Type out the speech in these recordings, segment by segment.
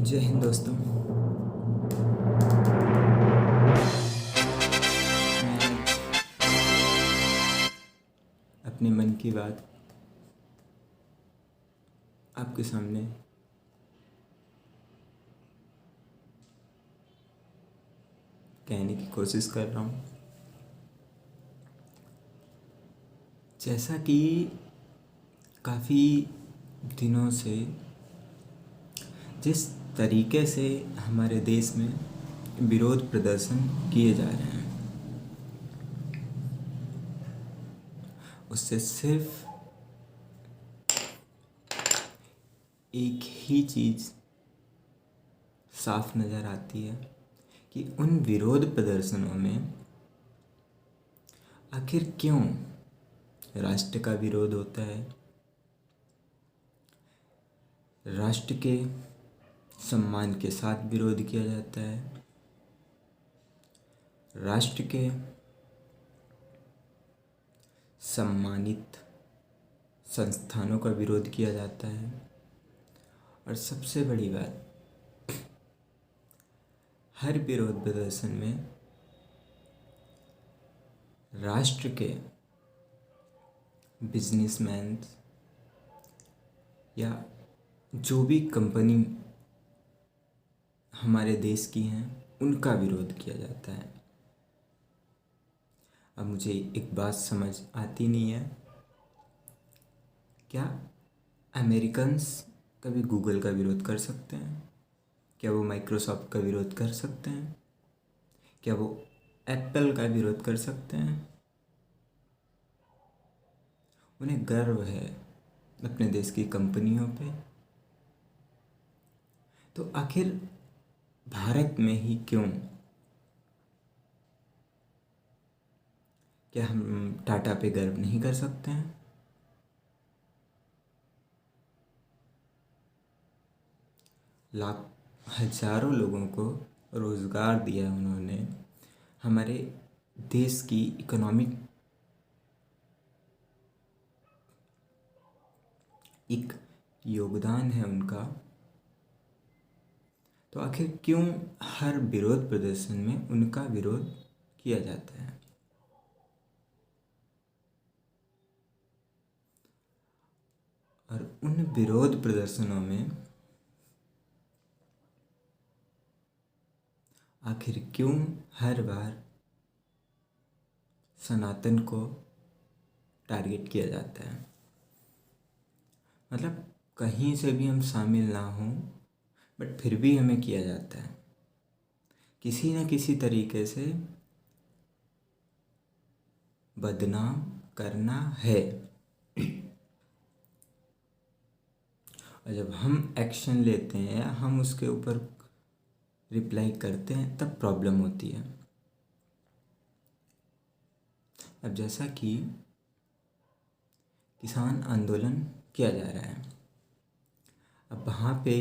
जय हिंद दोस्तों। मैं अपने मन की बात आपके सामने कहने की कोशिश कर रहा हूँ। जैसा कि काफ़ी दिनों से जिस तरीके से हमारे देश में विरोध प्रदर्शन किए जा रहे हैं, उससे सिर्फ एक ही चीज़ साफ नज़र आती है कि उन विरोध प्रदर्शनों में आखिर क्यों राष्ट्र का विरोध होता है, राष्ट्र के सम्मान के साथ विरोध किया जाता है, राष्ट्र के सम्मानित संस्थानों का विरोध किया जाता है, और सबसे बड़ी बात, हर विरोध प्रदर्शन में राष्ट्र के बिजनेसमैन या जो भी कंपनी हमारे देश की हैं उनका विरोध किया जाता है। अब मुझे एक बात समझ आती नहीं है, क्या अमेरिकन्स कभी गूगल का विरोध कर सकते हैं? क्या वो माइक्रोसॉफ्ट का विरोध कर सकते हैं? क्या वो एप्पल का विरोध कर सकते हैं? उन्हें गर्व है अपने देश की कंपनियों पे, तो आखिर भारत में ही क्यों? क्या हम टाटा पे गर्व नहीं कर सकते हैं? लाख हजारों लोगों को रोज़गार दिया उन्होंने, हमारे देश की इकोनॉमिक एक योगदान है उनका, तो आखिर क्यों हर विरोध प्रदर्शन में उनका विरोध किया जाता है? और उन विरोध प्रदर्शनों में आखिर क्यों हर बार सनातन को टारगेट किया जाता है? मतलब कहीं से भी हम शामिल ना हों, बट फिर भी हमें किया जाता है, किसी न किसी तरीके से बदनाम करना है। और जब हम एक्शन लेते हैं या हम उसके ऊपर रिप्लाई करते हैं तब प्रॉब्लम होती है। अब जैसा कि किसान आंदोलन किया जा रहा है, अब वहाँ पे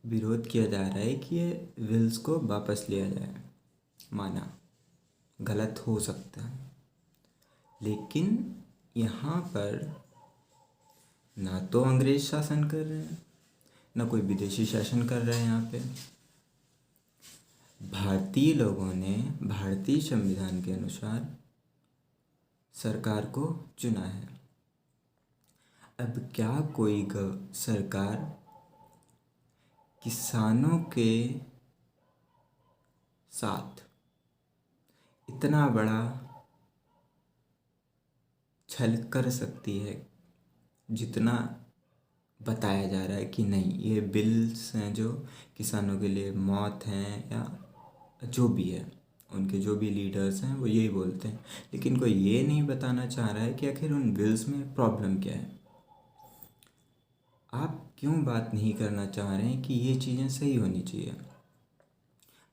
विरोध किया जा रहा है कि ये बिल्स को वापस लिया जाए। माना गलत हो सकता है, लेकिन यहाँ पर ना तो अंग्रेज शासन कर रहे हैं, ना कोई विदेशी शासन कर रहा है। यहाँ पे भारतीय लोगों ने भारतीय संविधान के अनुसार सरकार को चुना है। अब क्या कोई सरकार किसानों के साथ इतना बड़ा छल कर सकती है जितना बताया जा रहा है कि नहीं, ये बिल्स हैं जो किसानों के लिए मौत हैं, या जो भी है, उनके जो भी लीडर्स हैं वो यही बोलते हैं, लेकिन कोई ये नहीं बताना चाह रहा है कि आखिर उन बिल्स में प्रॉब्लम क्या है। आप क्यों बात नहीं करना चाह रहे हैं कि ये चीज़ें सही होनी चाहिए?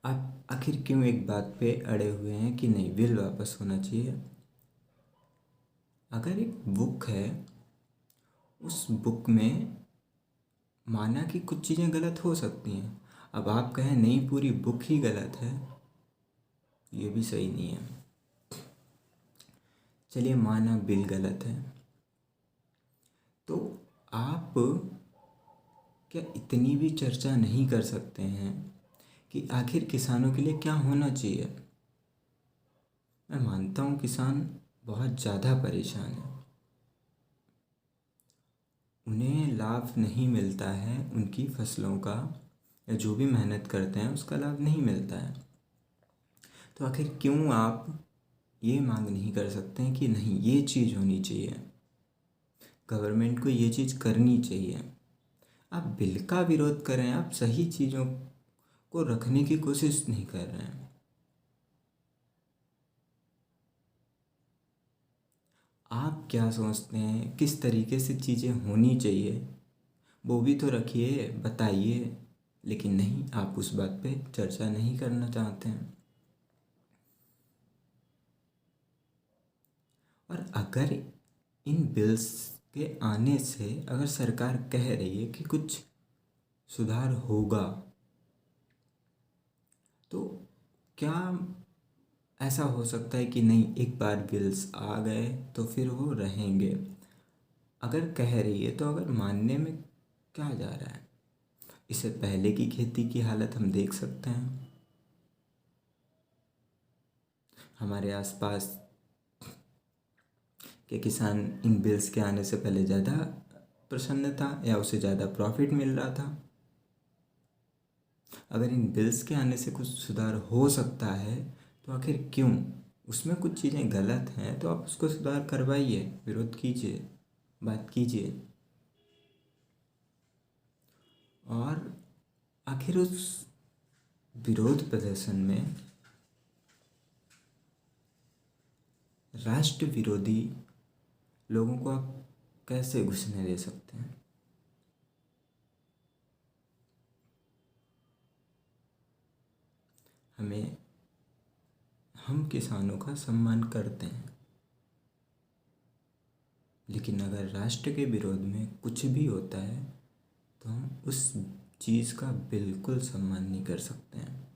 आप आखिर क्यों एक बात पे अड़े हुए हैं कि नहीं, बिल वापस होना चाहिए? अगर एक बुक है, उस बुक में माना कि कुछ चीज़ें गलत हो सकती हैं, अब आप कहें नहीं पूरी बुक ही गलत है, ये भी सही नहीं है। चलिए माना बिल गलत है, तो आप क्या इतनी भी चर्चा नहीं कर सकते हैं कि आखिर किसानों के लिए क्या होना चाहिए? मैं मानता हूँ किसान बहुत ज़्यादा परेशान है। उन्हें लाभ नहीं मिलता है, उनकी फसलों का या जो भी मेहनत करते हैं उसका लाभ नहीं मिलता है। तो आखिर क्यों आप ये मांग नहीं कर सकते हैं कि नहीं, ये चीज़ होनी चाहिए, गवर्नमेंट को ये चीज़ करनी चाहिए? आप बिल का विरोध कर रहे हैं, आप सही चीज़ों को रखने की कोशिश नहीं कर रहे हैं। आप क्या सोचते हैं किस तरीके से चीज़ें होनी चाहिए, वो भी तो रखिए, बताइए। लेकिन नहीं, आप उस बात पे चर्चा नहीं करना चाहते हैं। और अगर इन बिल्स के आने से अगर सरकार कह रही है कि कुछ सुधार होगा, तो क्या ऐसा हो सकता है कि नहीं, एक बार बिल्स आ गए तो फिर वो रहेंगे? अगर कह रही है तो अगर मानने में क्या जा रहा है? इससे पहले की खेती की हालत हम देख सकते हैं। हमारे आसपास के किसान इन बिल्स के आने से पहले ज़्यादा प्रसन्न था या उसे ज़्यादा प्रॉफिट मिल रहा था। अगर इन बिल्स के आने से कुछ सुधार हो सकता है तो आखिर क्यों? उसमें कुछ चीज़ें गलत हैं तो आप उसको सुधार करवाइए, विरोध कीजिए, बात कीजिए। और आखिर उस विरोध प्रदर्शन में राष्ट्र विरोधी लोगों को आप कैसे घुसने दे सकते हैं? हमें हम किसानों का सम्मान करते हैं, लेकिन अगर राष्ट्र के विरोध में कुछ भी होता है तो हम उस चीज़ का बिल्कुल सम्मान नहीं कर सकते हैं।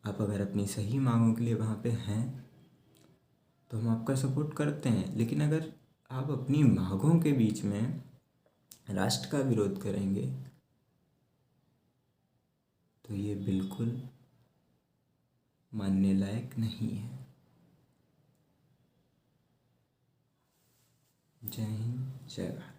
आप अगर अपनी सही मांगों के लिए वहाँ पे हैं तो हम आपका सपोर्ट करते हैं, लेकिन अगर आप अपनी मांगों के बीच में राष्ट्र का विरोध करेंगे तो ये बिल्कुल मानने लायक नहीं है। जय हिंद, जय भारत।